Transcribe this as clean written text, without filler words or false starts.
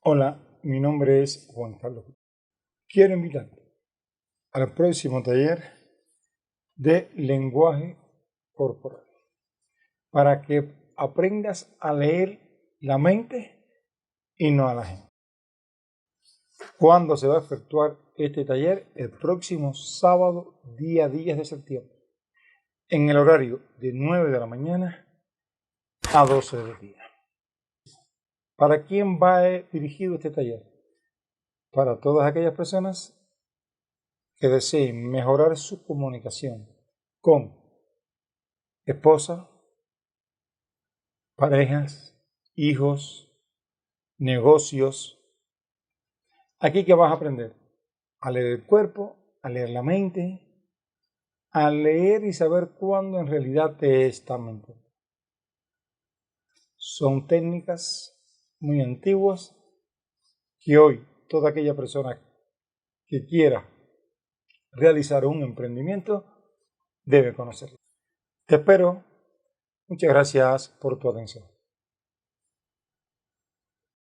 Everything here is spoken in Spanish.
Hola, mi nombre es Juan Carlos. Quiero invitarte al próximo taller de lenguaje corporal para que aprendas a leer la mente y no a la gente. ¿Cuándo se va a efectuar este taller? El próximo sábado, día 10 de septiembre, en el horario de 9 de la mañana a 12 del día. ¿Para quién va dirigido este taller? Para todas aquellas personas que deseen mejorar su comunicación con esposa, parejas, hijos, negocios. Aquí que vas a aprender a leer el cuerpo, a leer la mente, a leer y saber cuándo en realidad te está mintiendo. Son técnicas muy antiguas que hoy toda aquella persona que quiera realizar un emprendimiento debe conocerlas. Te espero. Muchas gracias por tu atención.